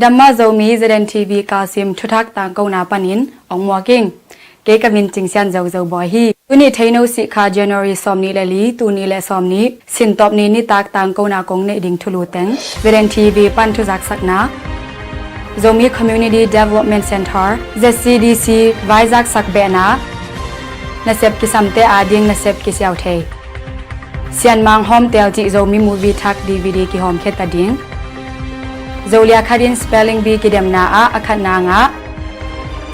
ดัมมาโจมีเจเดนทีวีกาซิมทุทักต่างกนาปันินองมัวกิ้งเกกมินจิงเซียนเจ้าเจ้าบอยฮีตุนีเทโนสิคาเจนอรีซอมนีเลลีตุนีเลซอมนีสินตอบนีนิตากต่างกนากงเนดิงทุลูเตงเจเดนทีวีปันทุจักสักนาโจมี Community Development Center ZCDC ไว้จักสักเบนานาเซบกิสัมเตอาดิงนาเซบกิเซียวเทเซียนมังโฮมเตลจิโจมีมูวีทัก DVD กิโฮมเคตาดิงโจเลียคาดิน spelling bee กิเดมนาอาคันนางะ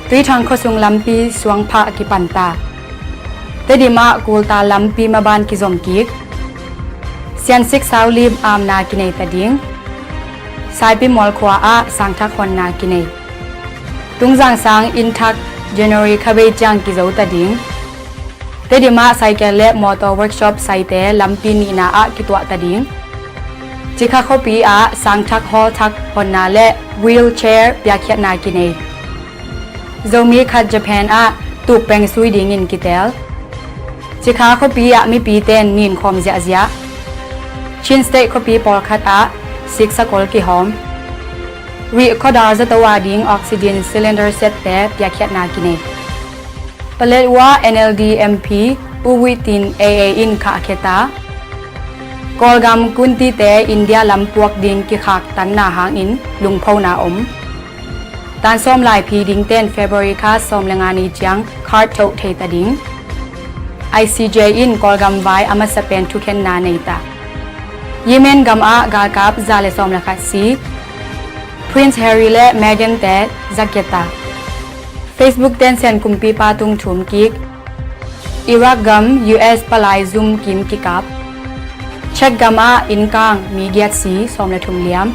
ตุยทางขสุงลัมปีสวงพากิปันตาเตดิมากูลตาลัมปีมาบานกิจอมกิกเซียนซิกสาวลีบอามนากินเนตดิงสายปีมอลขวาอาสังทักคนนากินเนตุงจางสังอินทักเจนอรีคาเบจังกิโจตดิงเตดิมาไซเคิลและมอเตอร์เวิร์กช็อปไซเตลัมปีนีนาอากิตัวตดิงจิคาคปีอาสังทักฮอทักคนนาและวีลแชร์ยาเขียนากินเนโจมีคัดญี่ปุ่นอาตุกแปงซุยดิงินกิเตลจิคาคปีอามีปีเตนนินคอมเซียชินสเตคปีปอลคัดอาซิกสกอลกิฮอมรีคอดาร์จตวาดิงออกซิเจนซิลินเดอร์เซตเตปยาเขียนากินเนเปเลว่า NLDMP อุวิติน AA อินคาเคตากอลกัมกุนตีเตอินเดียลำพวกดิงกิขากตันนาหางอินลุงพาวนาอมตานส้มลายพีดิงเต้นเฟบริคาส้มแรงงานีจังคาร์โตเทตดิง ICJ อินกอลกัมไว้อามาสเปนทุกเคนนาเนตาเยเมนกัมอากากับซาเลส้มละคัดซี Prince Harry และ Meghan เตจักเกตา Facebook เต้นเซนกุมปีปาตุงถุมกิกอิรักกัม US ปลายซุมกิมกิกับเช็กกัมอาอินกังมีเกียรติสีส้มละทุมเลียม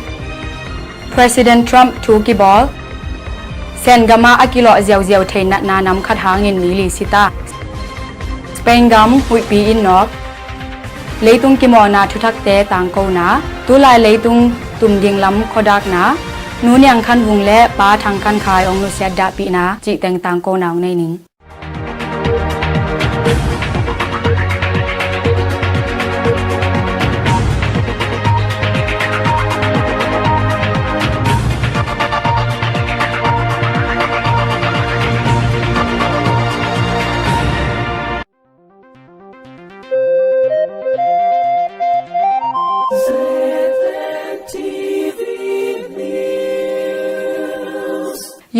President Trump ทูกิบอลเซนกัมอาอกิโลเจียวเทนนานำคัดหางินมีลิซิตาสเปนกัมหุยปีอินนอกเลยตุงกิมอนาทุทักเตต่างโกนาตุลายเลยตุงตุมดิงลำขดักนานูนยังคันวุงและป้าทางคันขายองนุเสียดาปีนาจิแต่งต่างโกนาวในนิง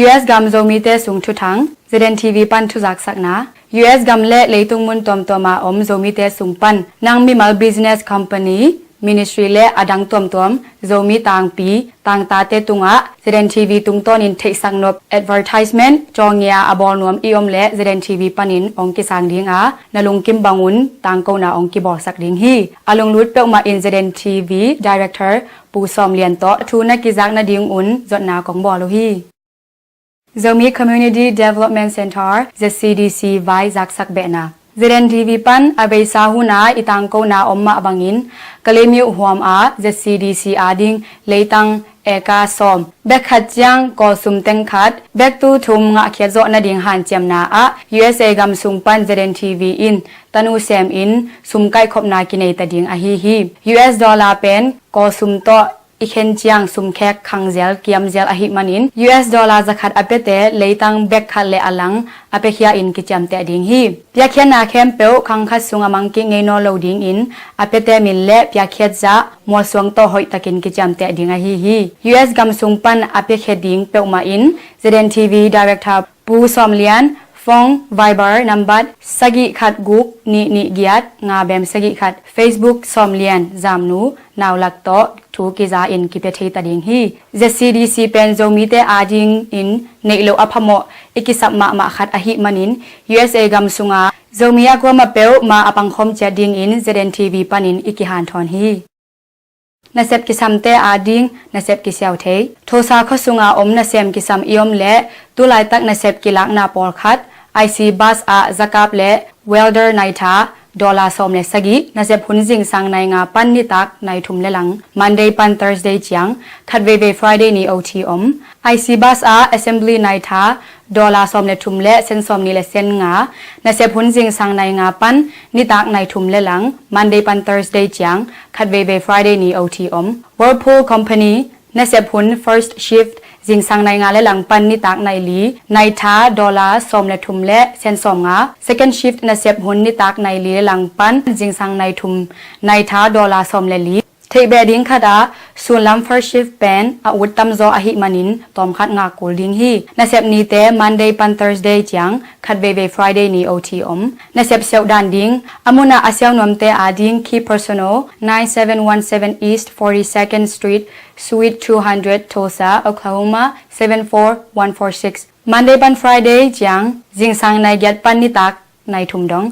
US กัมโจมีเตสุงทุทังเจเดนทีวีปันทุจักสักนา US กัมเละเลยตุงมุนตอมตัวมาอมโจมีเตสุงปันนางมีมัลบิสเนสคอมพานีมินิสทรีเละอดังตอมโจมีต่างปีต่างตาเตตุงะเจเดนทีวีตุงต้นินเทสังนบ advertisement จองยาอบอลนวมอีอมเละเจเดนทีวีปันินองกิสังดิงนลุงกิมบังุนต่างโกนาองกิบอกสักดิงฮีอลุงลุดเปกมาอินเจเดนทีวีดีเรคเตอร์ปูซอมเลียนโตทูนักกิจักนาดิงอุนจดนาของบอลฮีZomi Community Development Center ZCDC ไว้จักสักเบนาเจเดนทีวีปันอเบซาหูนาอิตังโกนาอมมาบังอินกะเลมิวหวมZCDC อาดิงเลยตังเอกาซอมเบกขัดจังกอสุมเต็งขัดเบกตูทุมงะเขียจอนาดิงหันเจียมนาUSA กัมสุงปันเจเดนทีวีอินตนูเซมอินสุมไกขบนากินเนตดิงฮี US ดอลลาร์เป็นกอสุมโตอีเคนจียงสุมแขกขังเจลเกียมเจลอหิมันิน US ดอลลาร์จะขัดอเปเตเลยตังเบกขัดเลอลังอเปเคียอินกิจามเตดิงฮีเปียเคียนาเข้มเปียวขังขัดสุงอมังกิเงโนโลดิงอินอเปเตมินเลเปียเคียจะมัวสวงโตหอยตะกินกิจามเตดิงฮี US กัมสุงปันอเปเคียดิงเปียวมาอินเจเดนทีวีดีเรคเตอร์ปูซอมเลียนฟงไวเบอร์นัมบัดสกิขัดกุกนิเกียดงาเบมสกิขัด Facebook ซอมเลียนจามนูนาวลักโตทูกิจาอินกิเปเทตดิงฮี ZCDC เป็นโจมีเตอาดิงอินในโลอพโมอิกิสัมมาขัดอหิมันิน USA กัมสุงาโจมีอากวมาเปลมาอปังคมเจดิงอิน ZNTV ปันินอิกิฮันทอนฮีนาเซบกิซัมเตอาดิงนาเซบกิเซียวเทโทซาขสุงาอมนาเซมกิซัมอิอมและตุลายตักนาเซบกิลักนาปอลคัดIC บัสจักาบและเวลเดอร์ไนทาดอลลาร์สอมเลสกินาเซบหุนจิงสังในงาปันนิตักในทุมเลลัง Monday ปัน Thursday จังคัดเว Friday นี่ OT IC บัสAssembly ไนทาดอลลาร์สอมเลทุมเลเซนสอมนี่เลเซนงานาเซบหุนจิงสังในงาปันนิตักในทุมเลลัง Monday ปัน Thursday จังคัดเว Friday นี่ OT Whirlpool Company na sep hun first shift jing sang nai nga le lang pan ni tak nai li nai tha dollar som le thum le sen som nga second shift na sep hun ni tak nai li lang pan jing sang nai thum nai tha dollar som le li thei be ding khada sun lam first shift pen a ut tam zo a hi manin tom khat nga kul ding hi na sep ni te monday pan thursday chang khat be be friday ni ot om na sep seu dan ding amuna asew nom te a ding key personal 9717 east 42nd street suite 200 Tulsa Oklahoma 74146 monday pan friday chang jing sang nai get pan ni tak nai thum dong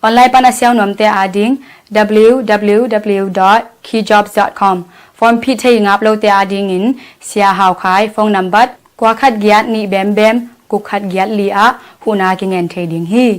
online pan asew nom te a ding www.keyjobs.com form pi thei ngap lo te ading in sia haw khai phone number kwa khat giat ni bem bem ku khat giat li a huna ki ngen thei ding hi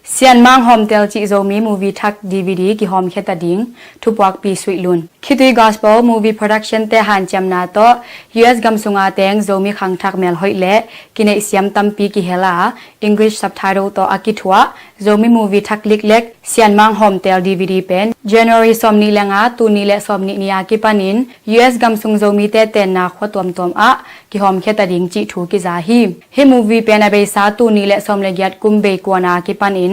sian mang hom tel chi zomi movie thak dvd ki hom kheta ding thupwak pi sui lun khitui gospel movie production te han chamna to us gamsunga teng zomi khang thak mel hoile kine siam tampi ki hela english subtitle to akithwa zomi movie thak lik lek sian mang hom tel dvd pen january somni lenga tu ni le somni nia ki panin us gamsung zomi te ten na khwatom tom a ki hom kheta ding chi thu ki za hi he movie pen abe sa tu ni le som le gyat kumbe kwana ki panin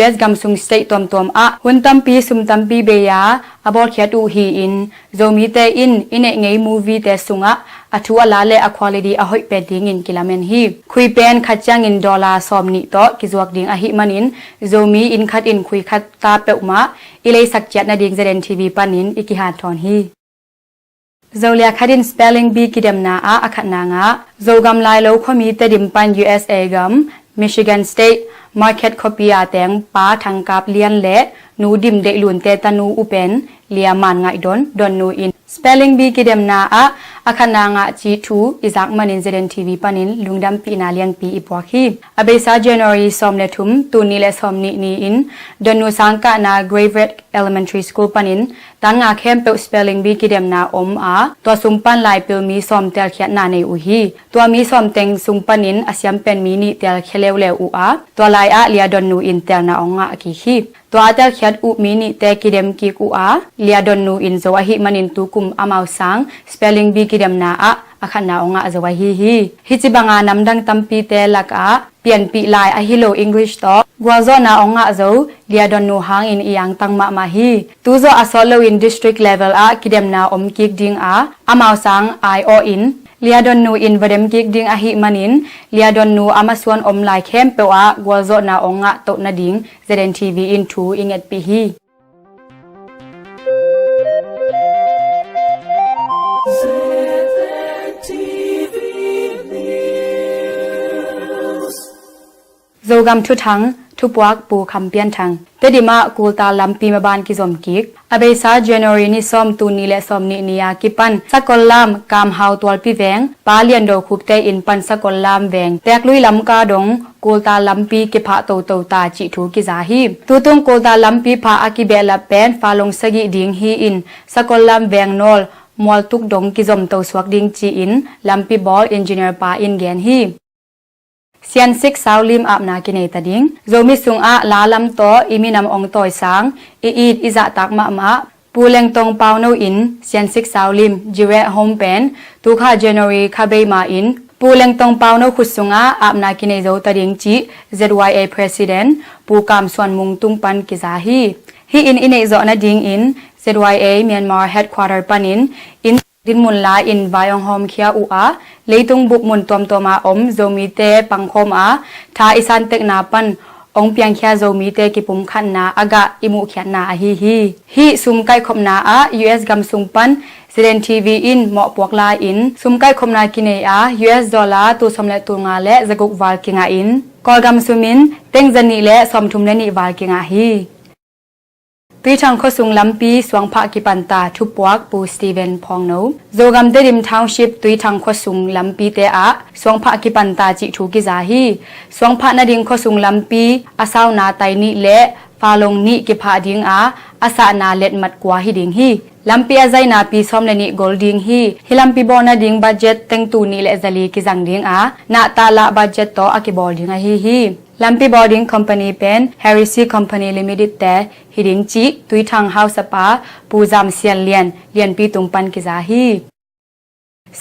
us gamsung state tom tom a hun tampi sum tampi be ya abor khiatu hi in zomi te in ine ngei movie te sunga athua la le a quality a hoi pe ding in kilamen hi khui pen khachang in dollar somni to kizuak ding a hi manin zomi in khat in khui khat ta peuma ilei sakchat na ding zeren tv panin ikihan thon hi zolia khadin spelling bee kidem na a akhat na nga zogam lai lo khomi te dim pan usa gam michigan state market copy a teng pa thangkap lian le nu dim de lun te tanu upen lia man ngai don nu in spelling bee kidem na a akhana nga chi thu izak manin zeren tv panin lungdam pi na liang pi ipwakhi abesa january somle thum tu ni le somni ni in donu sangka na gravet elementary school panin tan nga khem pe spelling bee kidem na om a to sumpan lai pil mi som tel khiat na nei u hi to mi som teng sumpanin asyam pen mi ni tel khelew le u a to lai a lia don nu in tel na onga ki hi to atel khiat u mi ni te kidem ki ku a lia don nu in zo a hi manin tu kum amau sang spelling bee kidem na a akhana onga azawa hi chibanga namdang tampi te laka pian pi lai a hilo english to gwazo na onga zo lia don nu hang in yang tangma ma hi tu zo asolo in district level a kidem na om kik ding a amau sang I o in lia don nu in vadem kik ding a hi manin lia don nu amaswan om lai khem pe a gwazo na onga to na ding zeren tv in thu inget pi hi zogam thu thang thu puak pu khampian thang tedima kulta lampi maban ki zom kik abesa january ni som tu ni le som ni nia ki pan sakollam kam hau tol pi veng palian do khupte in pan sakollam veng tek lui lam ka dong kulta lampi ki pha to to ta chi thu ki za hi tu tung kulta lampi pha aki bela pen falong sagi ding hi in sakollam veng nol mol tuk dong ki zom to swak ding chi in lampi ball engineer pa in gen hi sian sik saulim apna kinai tading zomi sung a lalam to iminam ong toy sang it iza takma ma puleng tong pauno in sian sik saulim jire home pen tu kha january khabe ma in puleng tong pauno khusunga apna kinai zo tading chi ZYA president pukam swan mung tung pan ki za hi in inei zo na ding in ZYA Myanmar headquarter panin in din mun la in vayong hom khia u a leitung buk mun tom toma om zomi te pangkhom a tha isan tek na pan ong piang khia zomi te ki pum khan na aga imu khia na hi sum kai khom na a us gam sum pan zeren tv in mo pok la in sum kai khom na ki nei a us dollar tu somle tu nga le zaguk wal ki nga in kol gam sumin teng jani le som thum le ni wal ki nga hiปีทางข้อสูงลำปีสวงพระกิปันตาทุบวักปูสตีเวนพองโนโจกำเดดิมทาวชิปตุยทางข้อสูงลำปีเตอะสวงพระกิปันตาจิถูกิจาฮีสวงพระนาดิงข้อสูงลำปีอาสาวนาไตนิและฟาลงนิกิพาดิงอาสานาเล็ดมัดกว่าฮิดิงฮีลำปีอาใจนาปีซ้อมเลนิโกลดิงฮีฮิลำปีบอนาดิงบัดเจ็ตเต็งตูนีและจลีกิจังดิงนาตาละบัดเจ็ตโตอากิบอลดิงฮีLampi boarding company pen Harris company limited te hiding chi tui thang house pa pu jam sian lian pi tung pan ki za hi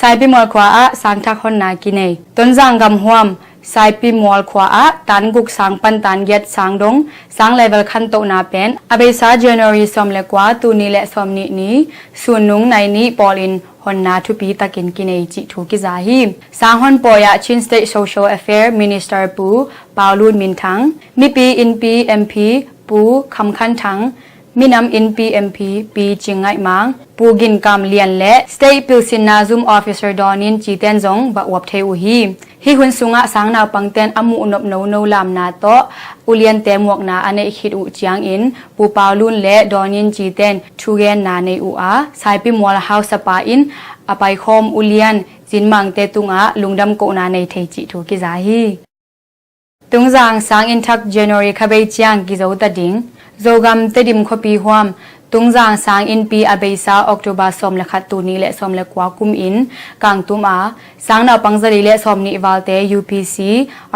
สายปีมอลขวาอะสังทักคนนากินเนต้นจางกำหวมสายปีมอลขวาอะตันกุกสังปันตันเย็ดสังดงสังเลเวลคันโตนาเป็นอเบซา January ซอมเลกว่าตูนี้และซอมนี้ส่วนนุงในนี้ปอลินฮอนนาทุปีตะกินกินเอจิทูกิซาฮิสังฮอนปอยะชินสเตทโซเชียลแอฟเฟร์มินิสเตอร์ปูปาลูนมินทังมีปีอินปีเอ็มพีปูคำคันทังมินำอินพีเอ็มพีปีจิงไงมังปูกินกำเลียนและสเตทปิลซินนาซุมออฟฟิเซอร์ดอนินจีเตนจงบะวบเทอุฮีฮิหุนสุงะสังนาวปังเตนอมูนบโนโนลามนาโตอุเลียนเตมวกนาอเนคิดอุจางอินปูปาลุนและดอนินจีเตนทูเกนนาเนอุอาไซปิมวลฮาวสปาอินอไปคอมอุเลียนจินมังเตตุงะลุงดำโกนาในเทจิทูกิซาฮีตุงจางสังอินทัก January ขบเบจียงกิโจตดิงโจกัมเตดิมขปีหวมตุงจางสังอินปีอเบซาออกตุบาสอมเลขัดตูนี้และสอมเลกว่ากุมอินกังตุมอาสังนาปังจรีและสอมนิวาลเต UPC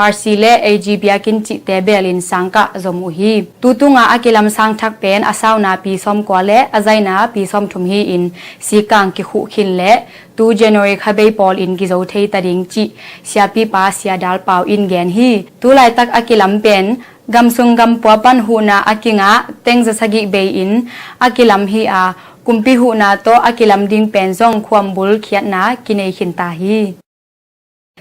RC และ AG เบียกินจิเตเบลินสังกะจอมุฮีตูตุงอาอกิลัมสังทักเป็นอาสาวนาปีสอมกว่าและอาใจนาปีสอมทุมฮีอินสีกังกิขุขินและตู January ขบเบปอลอินกิโจเทตดิงจิเสียปีปาเสียดาลเปาอินแกนฮีตูไลตักอกิลัมเป็นกำซุงกำปัวปันหูนาอากิงะเต็งจะสกิเบอินอากิลัมฮีอากุมปีหูนาโตอากิลัมดิงเป็นซองความบุลเขียนนากินเอขินตาฮี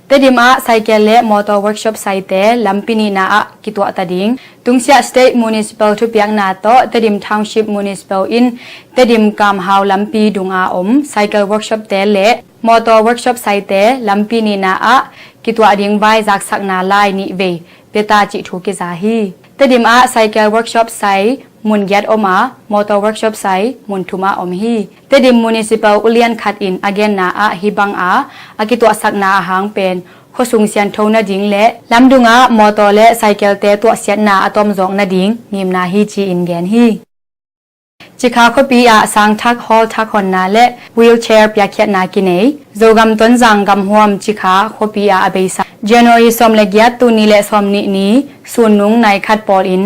เตดิมาไซเคิลและมอเตอร์เวิร์กช็อปไซเตลัมปินีนาอะกิตัวตาดิงตุงเสียสเตทมูนิสิพัลทุเปียงนาโตเตดิมทาวน์ชิพมูนิสิพัลอินเตดิมกำฮาวลัมปีดุงอาอมไซเคิลเวิร์กช็อปเตและมอเตอร์เวิร์กช็อปไซเตลัมปินีนาอะกิตัวดิงไวจากสักนาไลนิเวเปตาจิทูกิซาฮีเตดิมอาไซเคิลเวิร์กช็อปไซมุนยัดอมามอเตอร์เวิร์กช็อปไซมุนทุมาอมฮีเตดิมมูนิสิพัลอุเลียนคัดอินอเกนนาอะฮิบังอากิตัวสักนาหางเป็นขสุงเสียนโทนาดิงและลำดุงามอเตอร์และไซเคิลเตตัวเสียนนาอะตอมจองนาดิงนิมนาฮีจีอินแกนฮีจิคาคปีอาสังทักฮอลทักคนนาและวีลแชร์ปยาเขียนากินเอโจกัมต้นจังกัมหวมจิคาคปีอาอเบซา January สอมเลกยัดตูนี้และสอมนี้ส่วนนุงในคัดปอลอิน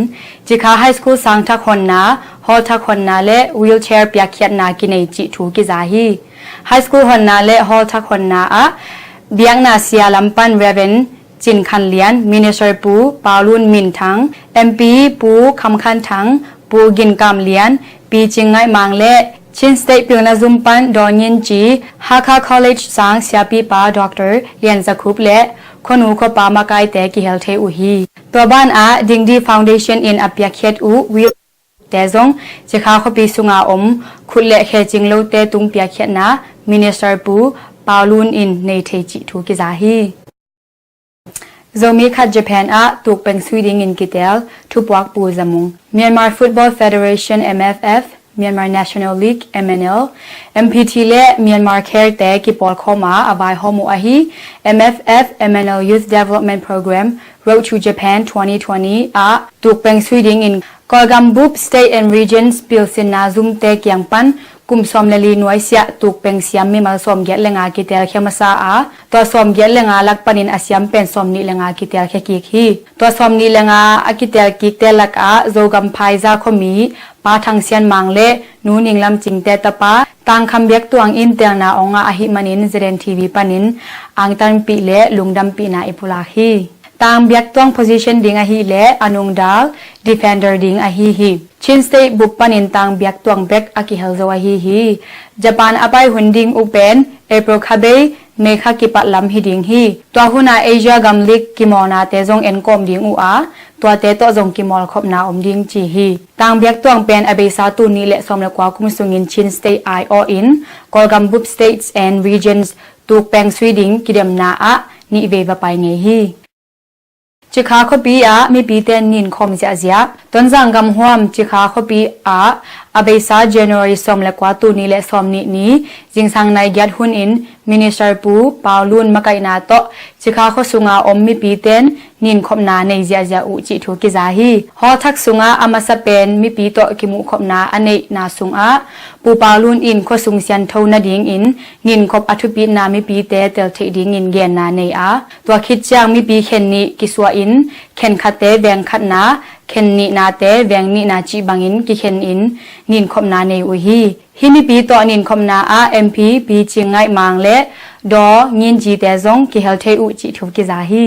จิคาไฮสคูลสังทักคนนาฮอลทักคนนาและวีลแชร์ปยาเขียนากินเอจิทูกิซาฮีไฮสคูลคนนาและฮอลทักคนนาอะเบียงนาเซียลัมปันเรเวนจินคันเลียนมินิสเตอร์ปูปาลุนมินทังเอ็มพีปูคำคันทังปูกินกำเลียนปีจิงไงมังและชินสเตทปิลนาซุมปันดอนยินจีฮาคาคอลเลจสังเสียปีปาด็อกเตอร์เลียนจะคุบและคนหูก็ปามาไกแต่กิเฮลเทอุฮีตัวบ้านอาดิงดีฟาวเดชั่นอินอเปียเคียดอูวิลแต่จงจะข้าขปีสุงาอมขุดและแค่จิงโลเตตุงเปียเคียดนะมินิสเตอร์ปูปาลูนอินในเทจิทูกิซาฮีโจมีคัดญี่ปุ่นอะตุกเป็นสวีดิงอินกิเตลทุบวักปูจมุง Myanmar Football Federation MFF Myanmar National League MNL MPT และ Myanmar Care แต่กิปอลเข้ามาอบายฮอมูอาฮี MFF MNL Youth Development Program Road to Japan 2020อะตุกเป็นสวีดิงอินกอลกัมบุบ State and Regions ปิลซินนาซุมเตกยังปันกุมสอมเลลีนวยเสียตุกเป็นเสียมมีมาสอมเย็ดเลงากิเตลเขมาซาอาตัวสอมเย็ดเลงาลักปนินอาเซียมเป็นสอมนิเลงากิเตลเขกิกฮีตัวสอมนิเลงาอากิเตลกิกเตลักอาโจกัมไพซาคมีปาทังเซียนมังเลนูนิงลำจิงเตตปาตังคำเบียกตัวอินเตียงนาองอาหิมันินเจเรนทีวีปนินอังตันปีเลลุงดำปีนาอิปุลาฮีตามเบียกตัว position ดิงอาฮีและอนุงดาล defender ดิงอาฮีฮีชินสเตทบุปปันินตังเบียกตัวเบกอากิเฮลโซอาฮีฮีญี่ปุ่นอภัยหุ่นดิงอุเป็นเอโปรคาเบเมฆากิปัตลำฮิดิงฮีตัวหุนาเอเชียกัมลิกกิมอนาเตจงเอ็นกอมดิงอุอาตัวเตโตจงกิมอลขบนาอมดิงจีฮีตังเบียกตัวเป็นอเบซาตูนีและสมเลกว่ากุมสุงินชินสเตทไอออินกอลกัมบุป states and regions ตุกแปงสวีดิงกิเดมนาอะนิเวบไปเงฮีจิคาคปีอามีปีเตนนินคอมเสียเสียต้นจังกำหวมจิคาคปีอาอเบซา January สอมเลกว่าตูนี้และสอมนี้จิงสังในยัดหุนอินมินิสเตอร์ปูปาลุนมาไกนาโตจิคาคสุงาอมมีปีเตนนินคอมนาในเสียเสียอุจิทุกิซาฮีฮอทักสุงาอามาสเปนมีปีโตกิมุคอมนาอเนนาสุงอาปูปาลุนอินคสุงเซียนโทนาดิงอินนินคบอัทุปีนามีปีเตเตลเทดิงอินเกนนาในอาตัวคิดจางมีปีเคนนิกิสวาอินเข็นคัดเตแบงคัดนาเข็นนินาเตแบงนินาจีบังอินกิเข็นอินนินคบนาในอุฮี ฮิมิปีตอนินคอมนาอา MP ปีจิงไงมังและดองินจีแต่ซงกิเฮลเทอุจิทุกิซาฮี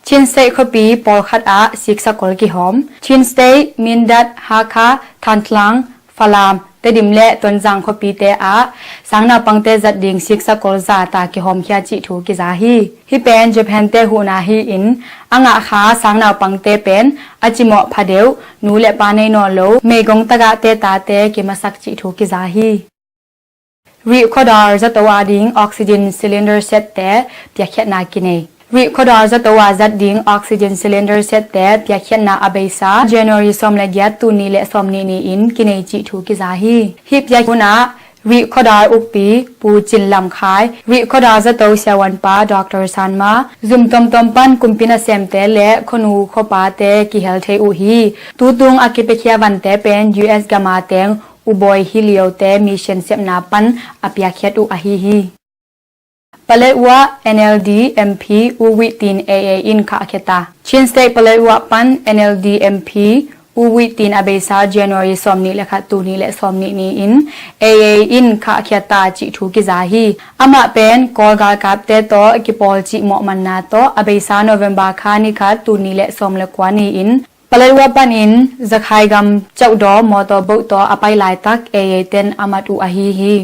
ชินสเตย์ขปีปอลขัดอาสิกสกอลกิหอมชินสเตย์มินดัดฮาคาทันทลังฟลามเตดิมเละตนจังขปีเตอาสังนาปังเตจัดดิ่งสิกสกอลซาตากิหอมขยาจิทุกิซาฮีฮิเป็นเจแปนเตหูนาฮีอินอ่างอาคาสังนาปังเตเป็นอจิโมพาเดวนูเลปาเนนอโลเมกงตะกะเตตาเตกิมาสักจิทุกิซาฮีรีคอดาร์จัตวาดิงออกซิเจนซิลินเดอร์เซตเตเปียเขนากินเนรีคอดาร์จัตวาจัดดิ่งออกซิเจนซิลินเดอร์เซตเตเปียเขนาอเบซาเจนวารีสอมเลกยัตตูนีเลสอมนีนีอินกินเนจิทุกิซาฮีฮิปยากุนารีคอดาร์อุปปีปูจินลำคายรีคอดาร์จัตวเสวันปาดอกเตอร์ซันมาซุมตอมตอมปันกุมปินาเซมเตและขนูขปาเตกิเฮลเทอุฮีตูตุงอากิเปเคียวันเตเป็น US กามาเตงอุบอยฮิเลียวเตมิเชนเซมนาปันอภิยาเคียดอุอาฮีฮีปเลวะ NLD MP อุวิติน AA อินคาเคตาชินสเตปเลวะปัน NLD MP อุวิตินอเบซา January สอมนี้และค่ะตูนี้และสอมนี้นี้อิน AA อินคาเคตาจิทุกิซาฮีอามาเป็นกอลกากับเตโตกิปอลจิหมอมันนาโตอเบซา November คานิค่ะตูนี้และสอมและกว่านี้อินปลายวะปันอินจะขายกำเจ้าดอมอตอบุตออไปลายตักเอเยเตนอามาตูอาฮีฮี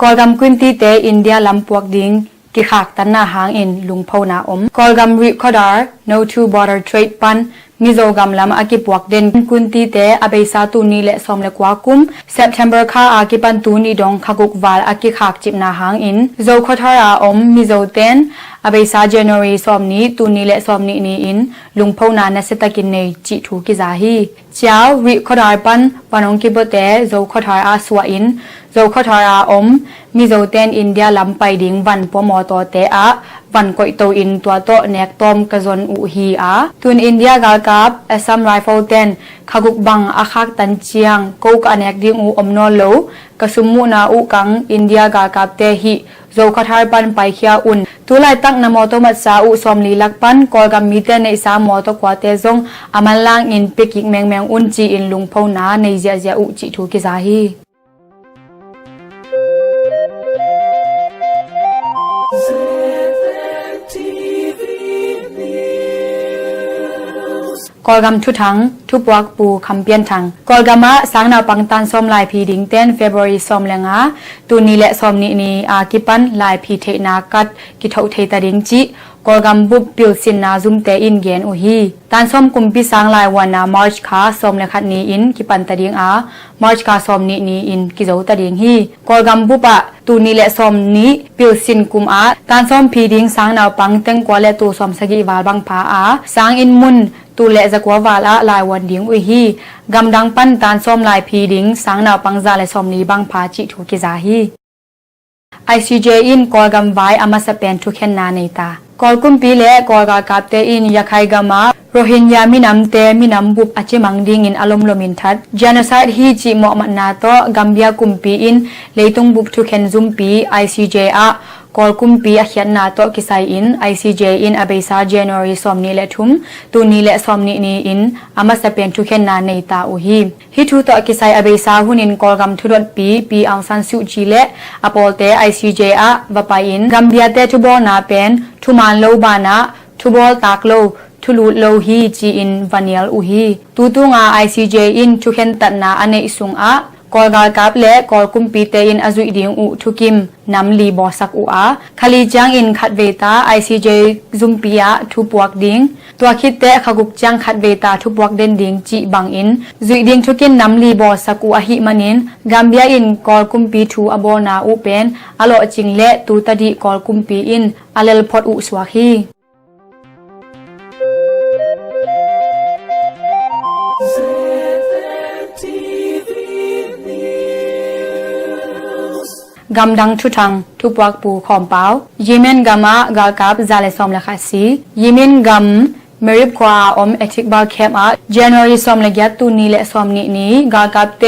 กอลกำกุนตีเตอินเดียลำปวกดิงกิขากตันนาหางอินลุงพาวนาอมกอลกำริคอดาร์ no to border trade ปันมิโซกำลำอากิปวกเดนกุนตีเตอเบซาตูนีและสอมเลกวากุม September คาอากิปันตูนีดงขกุกวาลอากิขากจิบนาหางอินโซคอทาราอมมิโซเตนอเบซา January สอมนี้ตูนีและสอมนี้นี้อินลุงพาวนาเนสตะกินเนจิทุกิซาฮีเจ้าริคอดาร์ปันปานองกิบเตโซคอทาราสวาอินโซคอทาราอมมิโซเตนอินเดียลำไปดิงวันปอมอตอเตอาวันก่อยโตอินตัวโตเนกตอมกะจนอุฮีอาตุนอินเดียกาลกับอซัมไรเฟิลเตนขกุกบังอาคักตันเจียงกูกอเนกดิงอุอมโนโลกะสุมมุนาอุกังอินเดียกาลกับเตฮิโซคอทาร์ปันไปเคียอุนตุไลตักนามอโตมัดซาอุสอมลีลักปันกอลกัมมีเตในสามอโตกว่าเตซงอามันล่างอินปิกิกแมงแมงอุนจีอินลุงพาวนาในเจียเจียอุจิทุกิซาฮีกอลกำทุทังทุบวักปูคำเปียนทังกอลกำมะสังนาปังตันซอมลายพีดิงเต้น February ซอมเลงาตูนีและซอมนีอากิปันลายพีเทนากัดกิทอกเทตาดิงจิกอลกำบุบปิลสินนาซุมเตอินเกนอุฮีตันซอมกุมพิสังลายวันนามาร์ชคาซอมเลขัดนีอินกิปันตาดิงอามาร์ชคาซอมนีอินกิโจตาดิงฮีกอลกำบุปะตูนีและซอมนีปิลสินกุมอาตันซอมพีดิงสังนาปังเต็งกว่าและตูซอมสกิวาลบังพาอาสังอินมุนตูเลจะกว่าวาละลายวันดิงอุฮีกำดังปั้นตานส้มลายพีดิงสังนาวปังซาและส้มนีบังพาจิทุกิซาฮี ICJ อินกอลกำไว้อามาสเปนทุกเห็นนาเนตากอลกุมปีเละกอลกากับเตอินยาไคกามาโรฮิงญามินำเตมินำบุบอจิมังดิงอินอารมณ์ลมินทัดเจนอไซด์ฮีจิมอมันนาโตกัมเบียกุมปีอินเลยตุงบุบทุกเห็นซุมปี ICJ อะกอลกุมปีอาเขียนนาโตกิไซอิน ICJ อินอเบซา January สอมนีและทุมตูนีและสอมนีนีอินอามาสเปนทุกเห็นนาเนตาอุฮีฮิทูโตกิไซอเบซาหุนินกอลกัมทุรดปีอังซันซูจีและอปอลเต ICJ อะวปาอินกัมเบียเตทุบอนาเป็นทุมันโลบานะทุบอลตากโลทุลูโลฮีจีอินวานิลอุฮีตูตุงา ICJ อินทุกเห็นตัดนาอเนสุงอะกอลกากับและกอลกุมปีเตอินอจุยดิงอุทุกิมนำลีบอสักอุอาคลีจังอินขัดเวตา ICJ ซุมปียะทุบวกดิงตัวคิดเตขกุกจังขัดเวตาทุบวกเดนดิงจิบังอินจุยดิงทุกินนำลีบอสักอุอาหิมันินกัมเบียอินกอลกุมปีทูอโบนาอุเป็นอโลจิงและตูตดีกอลกุมปีอินอเลลพอดอุสวาฮีกำดังทุทังทุบวักปูขอมเปายิเมนกามะกากับซาเลซอมเลคาซียิเมนกัมเมริบควาอมเอทิกบาเคมอะ January ซอมเลกัตตูนีและซอมนีกากับเต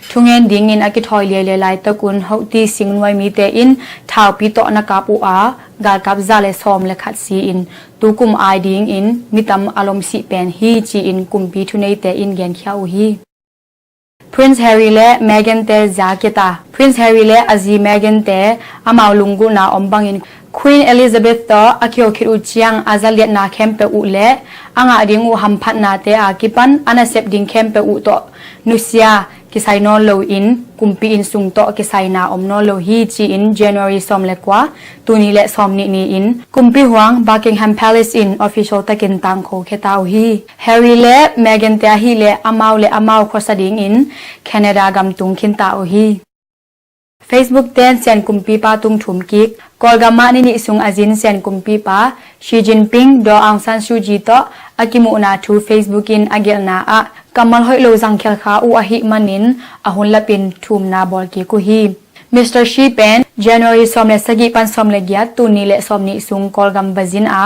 ทุงเงินดิงอินอากิทอยเลไลตะกุนเฮาตีสิงนวยมีเตอินทาวปิโตนากาปูอากากับซาเลซอมเลคัดซีอินตูกุมไอดิงอินมิตัมอารมณ์สิเป็นฮีจีอินกุมปีทุเนเตอินเกนเขียวฮี Prince Harry และ Meghan เตจากิตา Prince Harry และ Aziz Meghan เตอามาวลุงกุนาอมบังอิน Queen Elizabeth ต่ออากิโอคิรุเชียงอาซาเลียนาเข้มเปอุและอ่างดิงอูหัมพัดนาเตอากิปันอานาเซบดิงเข้มเปอุต่อนุเซียกิไซโนโลอินกุมปีอินสุงโตกิไซนาอมโนโลฮีจีอิน January ซอมเลกว่าตูนีและซอมนีอินกุมปีหวัง Buckingham Palace in official ตะกินตังโคเคตาฮี Harry และ Meghan เตฮีและอามาวคอสดิงอินแคนาดากำตุงคินตาโอฮี Facebook เตนเซนกุมปีปาตุงถุมกิกกอลกามานินิสุงอาจินเซนกุมปีปาชีจินปิงดออังซันซูจีโตอากิมุนาทู Facebook อินอาเกลนาอะกำมัลหอยโลจังเคลคาอูอาฮิมันินอาหุนละปินทุมนาบอลกีกุฮี Mr. Shi Pen January ซอมเลสกิปันซอมเลกิยาตูนีเลซอมนิสุงกอลกัมบาจินอา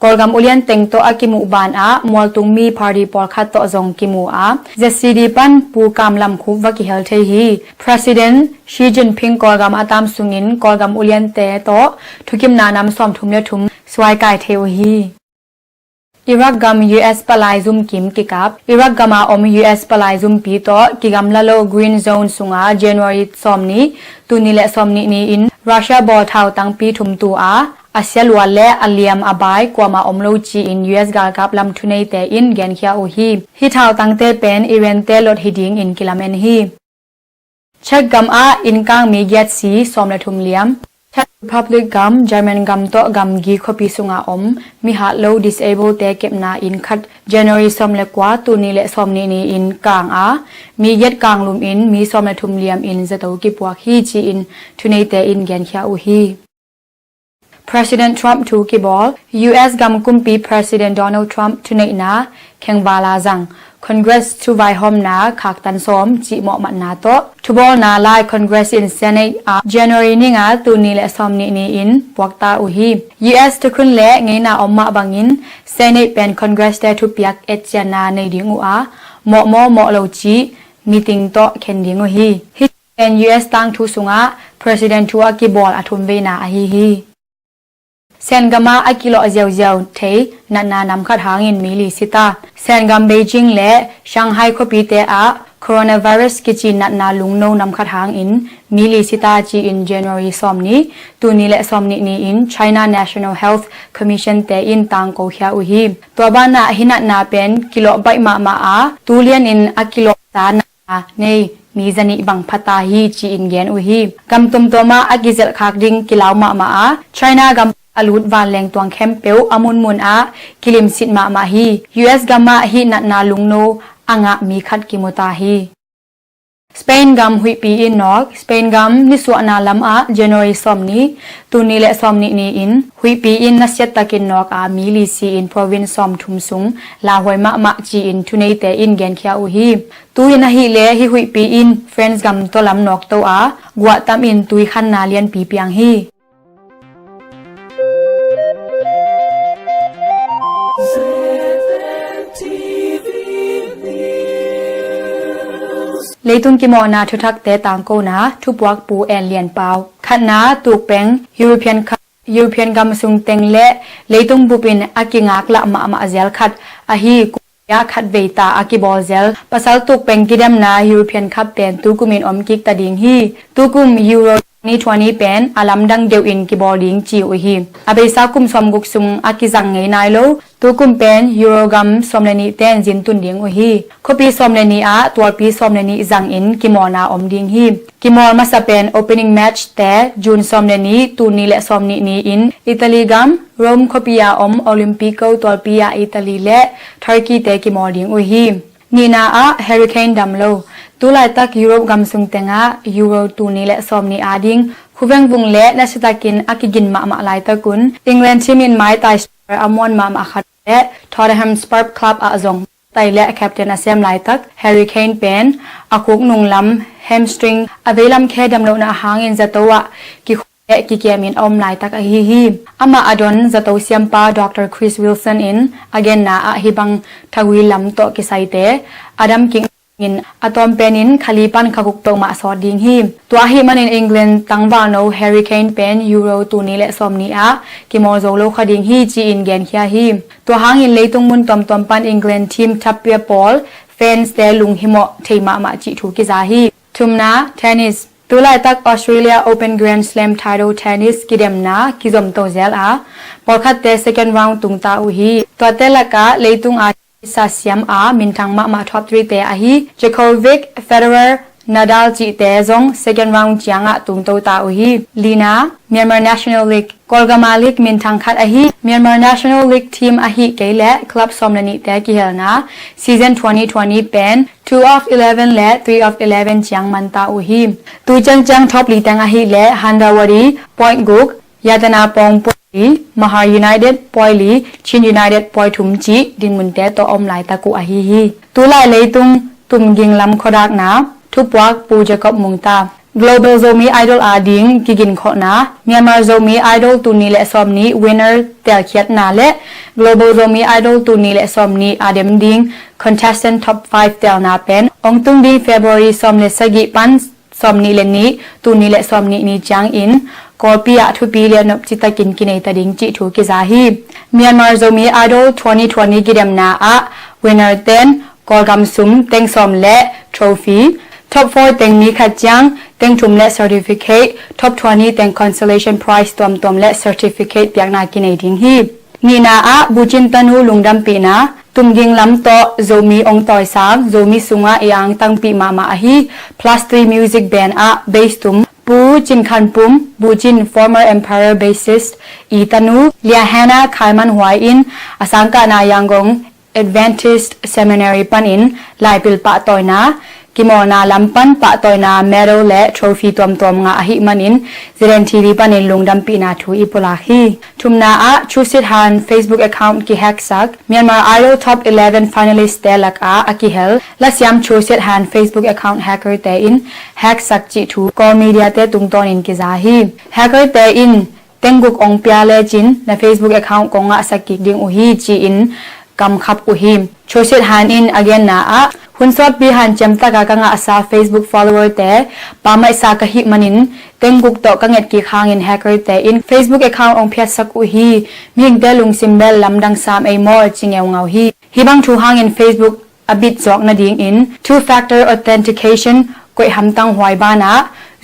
กอลกัมอุเลียนเต็งโตอากิมุบานอามอลตุงมีพาร์ตี้ปอลคัตโตซงกิมูอาเจซีดีปันปูกามลำคุวกิเฮลเทฮี President Xi Jinping กอลกัมอาตามสุงินกอลกัมอุเลียนเตโตทุกิมนานำซอมทุมเลทุมสวายกายเทวฮีอิรักกัม US ปลายซุมกิมกิกับอิรักกัมอม US ปลายซุมปีโตกิกัมละโล Green Zone สุงา January ซอมนี้ตุนีและซอมนี้อินรัสเซียบอทาวตั้งปีทุมตัวอาเซียลวันและอัลเลียมอบายกว่ามาอมโลจีอิน US กากับลำทุนในแต่อินแกนเคียโอฮีฮิทาวตั้งเตเป็นอีเวนเตลดฮิดิงอินกิลาเมนฮีเช็คกัมอินกังมีเกียรติสีซอมและทุมเลียมRepublic gam German gam to gam gi khopi sunga om mi ha lo disable te kepna in khat January som le kwa tu ni le som ni in kang a mi yet kang lum in mi som le thum liam in zato ki puak hi chi in thunei te in gen khia u hi President Trump to ki ball US gam kumpi President Donald Trump thunei na khengwala jang Congress to vai hom na khak tan som chi mo mat na to to bol na lai Congress in Senate January ni nga tu ni le som ni in puak ta u hi US to kun le ngai na omma bangin Senate pen Congress te thu piak et chana nei ding u a mo lo chi meeting to khen ding u hi hi pen US tang thu sunga President to ki bol athum ve na a hi Sengama akilo aziaw te na nam khat hangin mili sita Sengam Beijing le Shanghai khopi te a coronavirus kichi na lungno nam khat hangin mili sita chi in January somni tuni le somni ni in China National Health Commission te in tang ko khia u hi to bana hina na pen kilo bai ma a tulian in akilo ta na nei mi zani bang phata hi chi in gen u hi kam tum to ma akizel khak ding kilaw ma a China gam alut van leng tuang khem peu amun mun a kilim sit ma hi US gamma hi na lungno anga mi khat kimota hi Spain gam hui pi in nok Spain gam ni su ana lam a January somni tuni le somni ni in hui pi in na set takin nok a mi li si in province som thum sung la hoi ma chi in thunei te in gen khia u hi tu in hi le hi hui pi in friends gam to lam nok to a gwa tam in tui khan na lian pi piang hi Leitung ki mo na thuthak te tang ko na thupuak pu en lian pau khatna tuk peng European gam sung teng le leitung bupin akingak la ma azel khat ahi ya khat veita akibol zel pasal tuk peng kidam na European cup pen tukumin om kik ta ding hi tukum Euro 2020 pen alam dang deu in ki boarding chi u hi abai sa kum som guk sung akizang ngei nai lo tukum pen Eurogam somleni ten jin tun ding u hi khopi somleni a twal pi somleni zang in kimona om ding hi kimor ma sa pen opening match te June somleni tu ni le somni ni in Italy gam Rome khopia om Olympico twal pia Italy le Turkey te kimor ding u hi nina a hurricane damlo tu lai tak Europe gam sung tenga Euro tu ni le somni ading khuveng bung le na sitakin akigin ma lai takun England team in mai tai amon ma khat le Tottenham Spurs Club a zong tai le captain asem lai tak Hurricane pen akuk nung lam hamstring avelam khe damlo na hangin zatowa ki kiamin om lai tak a hi ama adon zato siampa Dr. Chris Wilson in again na a hibang thagwi lam to ki saite Adam King in atom penin khalipan khakuk to ma so ding hi to hi man in England tangwa no hurricane pen Euro tu ni le somni a ki mo zo lo khading hi chi in gen khia hi to hang in leitung mun tom pan England team Tapia Paul fans te lung himo theima ma chi thu ki za hi thumna tennis tulai tak Australia Open Grand Slam title tennis kidem na kizom to zel a porkhat te second round tung ta u hi to te laka leitung a sa siam a min thang ma top 3 te a hi Djokovic Federer Nadal chi te zong second round chianga tung to ta u hi Lina Myanmar National League Kolgama League min thang khat a hi Myanmar National League team a hi keile club somlani te ki helna season 2020 pen 2 of 11 le 3 of 11 chiang man ta u hi tu chang top li tang a hi le Handawari Point Guk Yatana Pong Mahar United Poili Chin United Poi Thum chi din mun te to om lai ta ku a hi tu lai leitung tum ging lam khodak na Tupwak Pu Jacob Mungta Global Zomi Idol Ading Kigin Khona Myanmar Zomi Idol Tuni le Somni winner Tel Khiat Na le Global Zomi Idol Tuni le Somni Adem Ding contestant top 5 Tel Na Pen Ong Tung Ding February Somle Sagi Pan Somni le ni Tuni le Somni ni Chang In Korpia Thupi le Nop Chitakin Kinai Tading Chi Thu Ki Zahi Myanmar Zomi Idol 2020 Gidem Na a winner 10 Kolgam Sum Teng Som le trophy Top 4 teng mi khat chang teng thum le certificate top 20 teng consolation prize tom le certificate piak na ki nei ding hi ni na a buchin tanu lungdam pi na tum ging lam to zomi ong toy sang zomi sunga yang tang pi ma hi plus 3 music band a bass tum pu chin khan pum buchin former empire bassist I tanu lia hana khaiman huai in asangka na yanggong Adventist Seminary panin lai pil pa toy na Kimona lampan pa toy na medal le trophy tom nga ahi manin Ziren TV panin lungdam pi na thu ipola hi thumna a chusit han Facebook account ki hack sak Myanmar Idol top 11 finalist te lak a akihel lasyam chusit han Facebook account hacker te in hack sak chi thu ko media te tungton in ki za hi hacker te in tenguk ong pya le chin na Facebook account ko nga sakik ding u hi chi in kam khap u hi chusit han in again na a hun sot bi han chamta ka nga asa Facebook follower te pamai sa ka hi manin tenguk to ka nget ki khang in hacker te in Facebook account ong phiat sak u hi ming te lung symbol lamdang sam ai mo chingeu ngau hi hibang thu hang in Facebook a bit jok na ding in two factor authentication koi hamtang hwai bana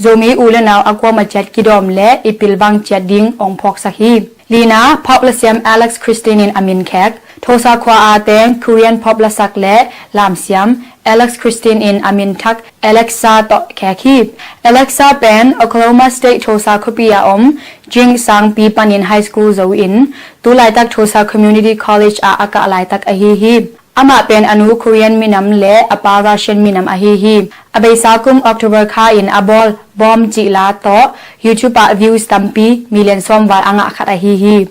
zomi ulanaw akwa ma chat kidom le ipil bang chat ding ong phok sahi Lina Poplasiam Alex Christine in Amin Khek Thosa Khwa Ateng Korean Poplasak le Lamsiam Alex Christine in Amin Thak Alexa to Kheki Alexa Pen Oklahoma State Thosa Khopia Om Jing Sang Pi Panin High School zo in Tulai Tak Thosa Community College a aka alai tak a hi ama pen anu Korean minam le apa Russian minam a hi abai sakum October kha in abol bomb chi la to YouTube a views tampi million som wa anga khat a hi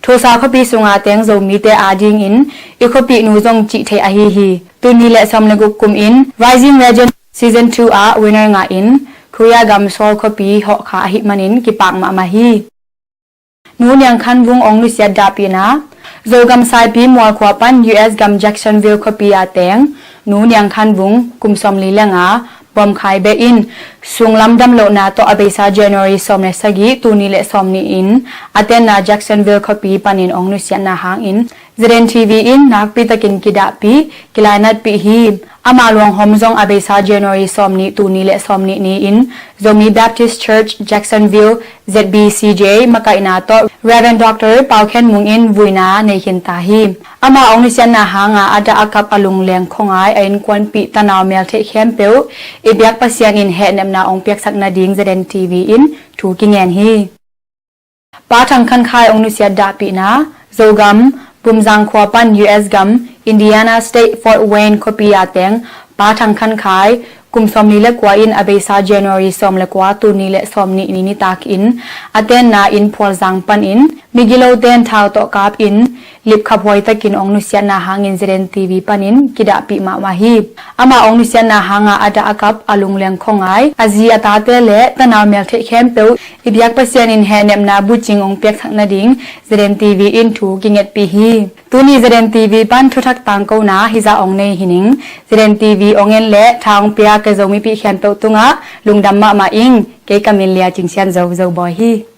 thosa khopi sunga teng zo mi te ading in ikhopi nu jong chi the a hi tuni le som le kum in Rising Legend season 2 a winner nga in Korea gam sol khopi ho kha hi manin ki pak ma hi nu nyang khan wung ong lu sia da pi na Zogam sai pi mol khwa pan US gam Jacksonville khopia teng nu nyang khan wung kum som li lenga bom khai be in sunglam dam lo na to abesa January somne sagi tuni le somni in aten na Jacksonville khopi panin ong nu sia na hang in Ziren TV in nak pi takin kida pi kilanat pi hi ama luang homjong abesa January somni tuni le somni ni in Zomi Baptist Church Jacksonville ZBCJ makaina to Reverend Dr. Pauken Mung in Vuina nei hin ta hi ama ong ni sian na hanga ada akap alung leng khongai ain kwan pi tanaw mel the khem peu ibyak pasian in he nem na ong pek sak na ding Ziren TV in thu ki ngen hi pa thang khan khai ong ni sia da pi na zogam Bumjang Khwapan US gam Indiana State Fort Wayne Kopia teng pa thang khan khai kum somni le kwa in abesa January som le kwa tu ni le somni ni tak in aten na in Pholjang pan in migilo ten thau to kap in lip khapoi takin ong nu sian na hangin Ziren TV panin kida pi ma hi ama ong nu sian na hanga ada akap alung leng khongai azia ta te le tanaw mel the khem peu ibyak pasian in he nem na buching ong pek thak na ding Ziren TV in thu kinget pi hi tuni Ziren TV pan thuthak tang ko na hiza ong nei hining Ziren TV ongen le thang pia ke zomi pi khem peu tunga lungdam ma ing ke kamin lia chingsian zo boy hi